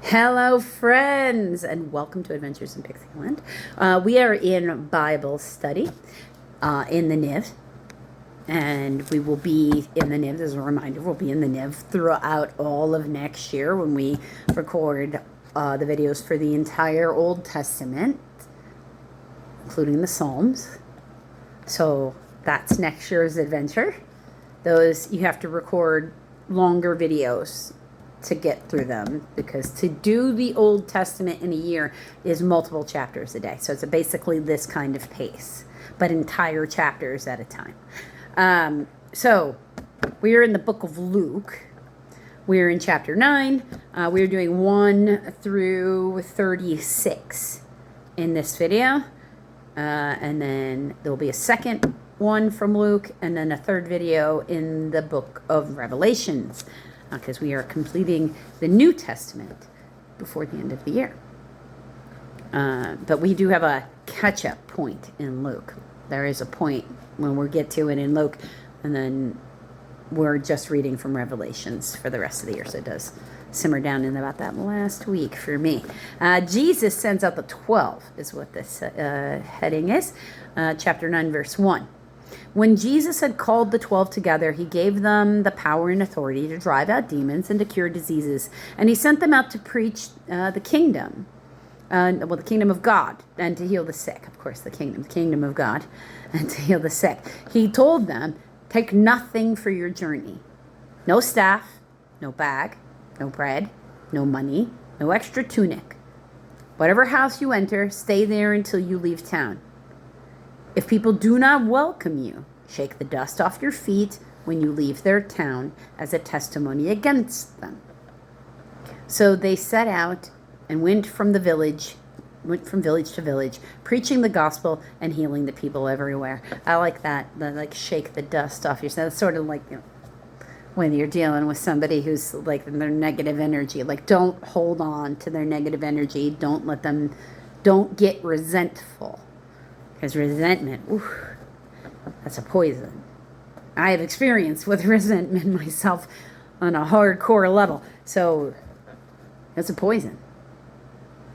Hello, friends, and welcome to Adventures in Pixieland. We are in Bible study in the NIV, and we will be in the NIV, as a reminder, we'll be in the NIV throughout all of next year when we record the videos for the entire Old Testament, including the Psalms. So that's next year's adventure. Those, you have to record longer videos to get through them, because to do the Old Testament in a year is multiple chapters a day. So it's basically this kind of pace, but entire chapters at a time. So we are in the book of Luke. We're in chapter 9. We're doing 1 through 36 in this video. And then there'll be a second one from Luke, and then a third video in the book of Revelations, because we are completing the New Testament before the end of the year. But we do have a catch-up point in Luke. There is a point when we'll get to it in Luke, and then we're just reading from Revelations for the rest of the year. So it does simmer down in about that last week for me. Jesus sends out the 12 is what this heading is. Chapter 9, verse 1. When Jesus had called the 12 together, he gave them the power and authority to drive out demons and to cure diseases. And he sent them out to preach the kingdom, the kingdom of God, and to heal the sick. Of course, the kingdom of God, and to heal the sick. He told them, take nothing for your journey. No staff, no bag, no bread, no money, no extra tunic. Whatever house you enter, stay there until you leave town. If people do not welcome you, shake the dust off your feet when you leave their town as a testimony against them. So they set out and went from village to village, preaching the gospel and healing the people everywhere. I like that, like shake the dust off yourself. It's sort of like, when you're dealing with somebody who's like their negative energy, like don't hold on to their negative energy. Don't get resentful. Because resentment, that's a poison. I have experience with resentment myself on a hardcore level. So it's a poison.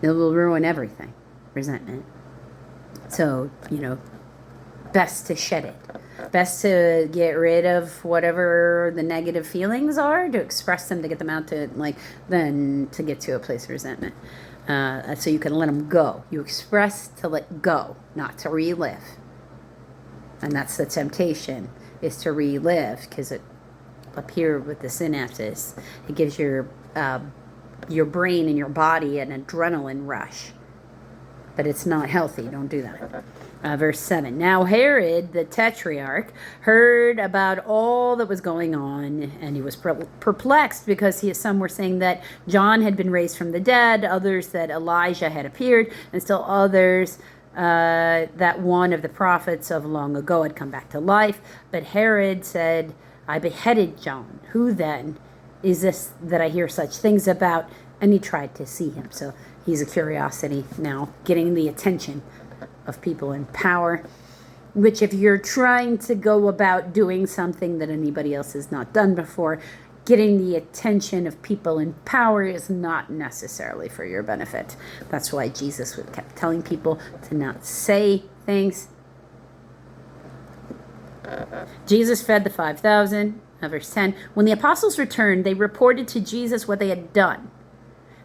It will ruin everything, resentment. So, best to shed it. Best to get rid of whatever the negative feelings are, to express them, to get them out, than to get to a place of resentment. So you can let them go. You express to let go, not to relive. And that's the temptation, is to relive, because it up here with the synapses, it gives your brain and your body an adrenaline rush. But it's not healthy. Don't do that. Verse 7. Now Herod, the tetrarch, heard about all that was going on, and he was perplexed, because some were saying that John had been raised from the dead, others that Elijah had appeared, and still others that one of the prophets of long ago had come back to life. But Herod said, I beheaded John. Who then is this that I hear such things about? And he tried to see him. So he's a curiosity now, getting the attention of people in power, which if you're trying to go about doing something that anybody else has not done before, getting the attention of people in power is not necessarily for your benefit. That's why Jesus kept telling people to not say things. Jesus fed the 5,000, verse 10. When the apostles returned, they reported to Jesus what they had done.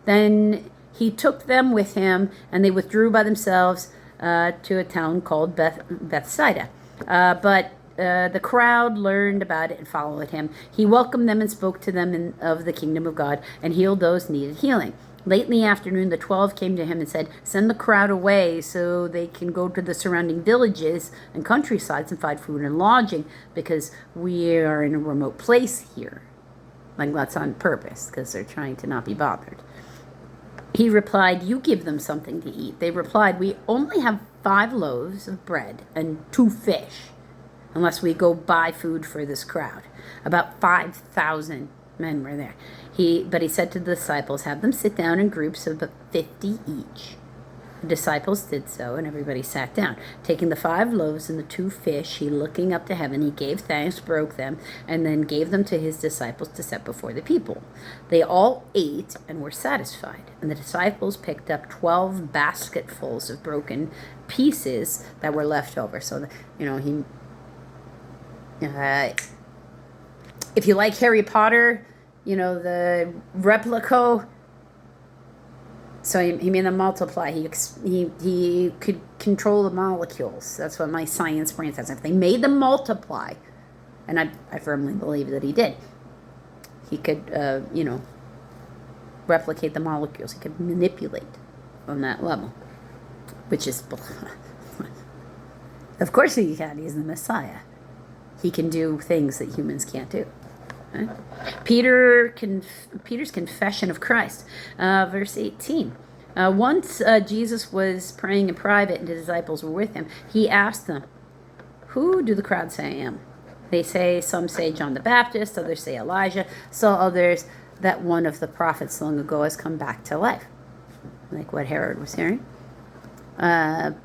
Then he took them with him, and they withdrew by themselves to a town called Bethsaida. But the crowd learned about it and followed him. He welcomed them and spoke to them of the kingdom of God, and healed those who needed healing. Late in the afternoon, the 12 came to him and said, send the crowd away so they can go to the surrounding villages and countrysides and find food and lodging, because we are in a remote place here. Like, that's on purpose, because they're trying to not be bothered. He replied, you give them something to eat. They replied, we only have 5 loaves of bread and 2 fish, unless we go buy food for this crowd. About 5,000 men were there. But he said to the disciples, have them sit down in groups of about 50 each. The disciples did so, and everybody sat down. Taking the 5 loaves and the 2 fish, he, looking up to heaven, he gave thanks, broke them, and then gave them to his disciples to set before the people. They all ate and were satisfied. And the disciples picked up 12 basketfuls of broken pieces that were left over. So, if you like Harry Potter, the replica. So he made them multiply. He could control the molecules. That's what my science brain says. If they made them multiply, and I firmly believe that he did, he could, replicate the molecules. He could manipulate on that level, which is, of course he can. He's the Messiah. He can do things that humans can't do. Right? Peter's confession of Christ, verse 18. Once Jesus was praying in private and the disciples were with him, he asked them, "Who do the crowd say I am?" Some say John the Baptist, others say Elijah, so others that one of the prophets long ago has come back to life. Like what Herod was hearing. But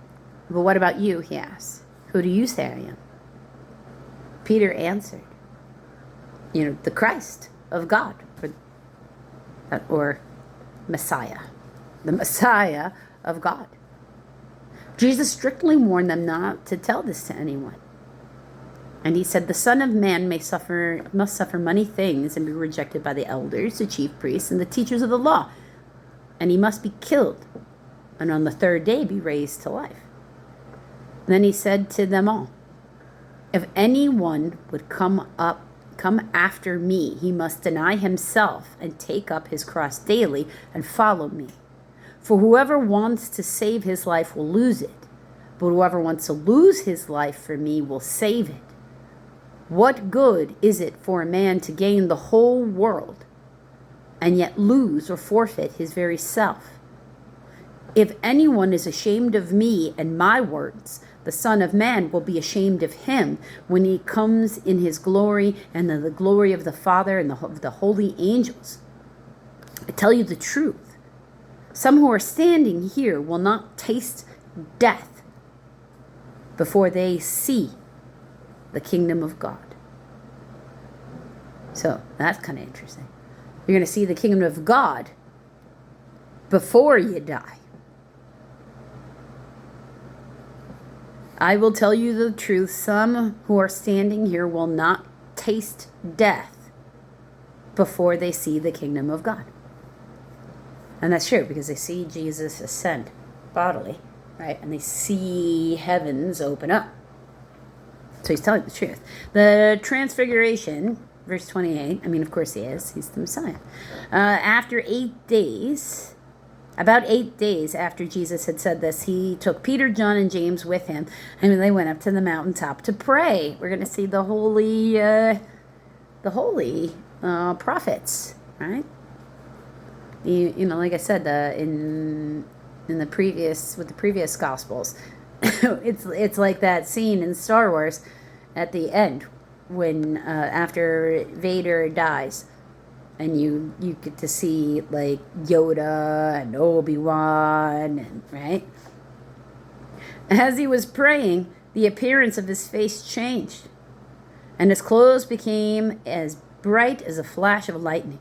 what about you, he asked. Who do you say I am? Peter answered, the Christ of God, or Messiah, the Messiah of God. Jesus strictly warned them not to tell this to anyone. And he said, the Son of Man must suffer many things and be rejected by the elders, the chief priests, and the teachers of the law. And he must be killed, and on the 3rd day be raised to life. Then he said to them all, if anyone would come after me, he must deny himself and take up his cross daily and follow me. For whoever wants to save his life will lose it, but whoever wants to lose his life for me will save it. What good is it for a man to gain the whole world and yet lose or forfeit his very self? If anyone is ashamed of me and my words, the Son of Man will be ashamed of him when he comes in his glory and in the glory of the Father and of the holy angels. I tell you the truth. Some who are standing here will not taste death before they see the kingdom of God. So that's kind of interesting. You're going to see the kingdom of God before you die. I will tell you the truth. Some who are standing here will not taste death before they see the kingdom of God. And that's true, because they see Jesus ascend bodily, right? And they see heavens open up. So he's telling the truth. The transfiguration, verse 28, of course he is. He's the Messiah. About 8 days after Jesus had said this, he took Peter, John, and James with him, and they went up to the mountaintop to pray. We're going to see the holy prophets, right? Like I said, in the previous Gospels, it's like that scene in Star Wars at the end when after Vader dies. And you get to see like Yoda and Obi-Wan, right? As he was praying, the appearance of his face changed, and his clothes became as bright as a flash of lightning.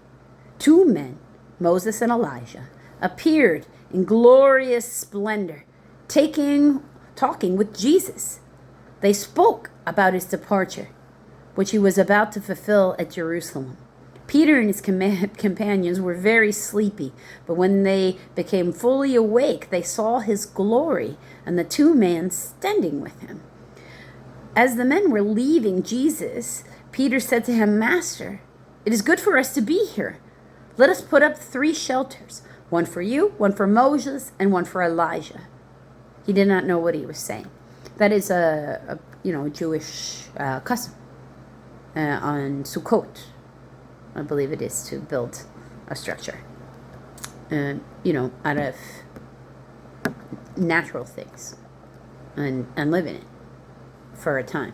2 men, Moses and Elijah, appeared in glorious splendor, talking with Jesus. They spoke about his departure, which he was about to fulfill at Jerusalem. Peter and his companions were very sleepy, but when they became fully awake, they saw his glory and the 2 men standing with him. As the men were leaving Jesus, Peter said to him, Master, it is good for us to be here. Let us put up 3 shelters, one for you, one for Moses, and one for Elijah. He did not know what he was saying. That is a Jewish custom on Sukkot. I believe it is to build a structure, out of natural things and live in it for a time.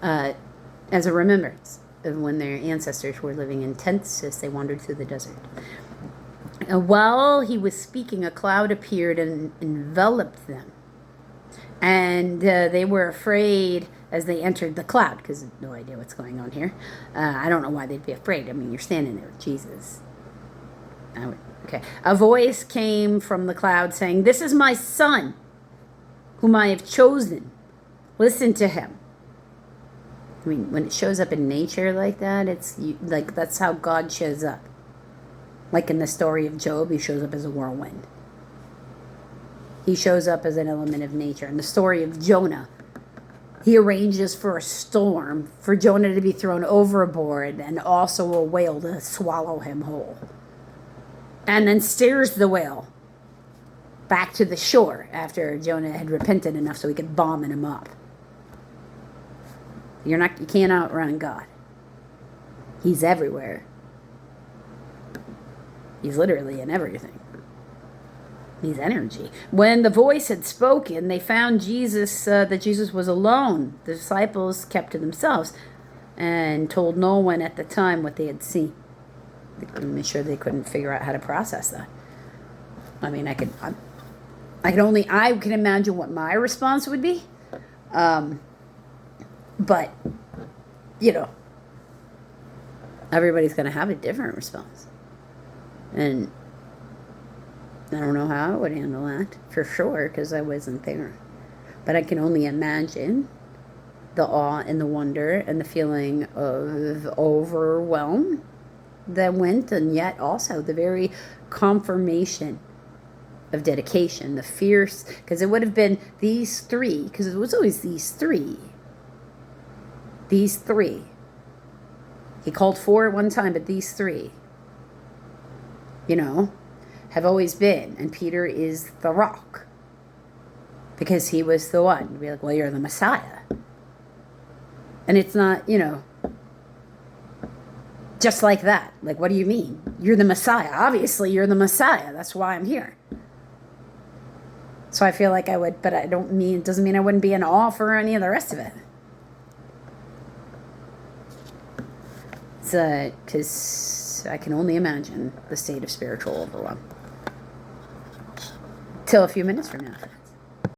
As a remembrance of when their ancestors were living in tents as they wandered through the desert. And while he was speaking, a cloud appeared and enveloped them. And they were afraid as they entered the cloud, because no idea what's going on here. I don't know why they'd be afraid. I mean, you're standing there with Jesus. Okay. A voice came from the cloud saying, "This is my son, whom I have chosen. Listen to him." I mean, when it shows up in nature like that, like that's how God shows up. Like in the story of Job, he shows up as a whirlwind. He shows up as an element of nature. In the story of Jonah, he arranges for a storm for Jonah to be thrown overboard and also a whale to swallow him whole. And then steers the whale back to the shore after Jonah had repented enough so he could vomit him up. You can't outrun God. He's everywhere. He's literally in everything. He's energy. When the voice had spoken, they found that Jesus was alone. The disciples kept to themselves and told no one at the time what they had seen. I'm sure they couldn't figure out how to process that. I mean, I can imagine what my response would be. But, everybody's going to have a different response. And I don't know how I would handle that, for sure, because I wasn't there. But I can only imagine the awe and the wonder and the feeling of overwhelm that went, and yet also the very confirmation of dedication, the fierce, because it would have been these three, because it was always these three. These three. He called four at one time, but these three, have always been. And Peter is the rock, because he was the one. You'd be like, well, you're the Messiah. And it's not, just like that. Like, what do you mean? You're the Messiah. Obviously, you're the Messiah. That's why I'm here. So I feel like I would, but it doesn't mean I wouldn't be in awe for any of the rest of it. Because I can only imagine the state of spiritual overwhelm. Till a few minutes from now.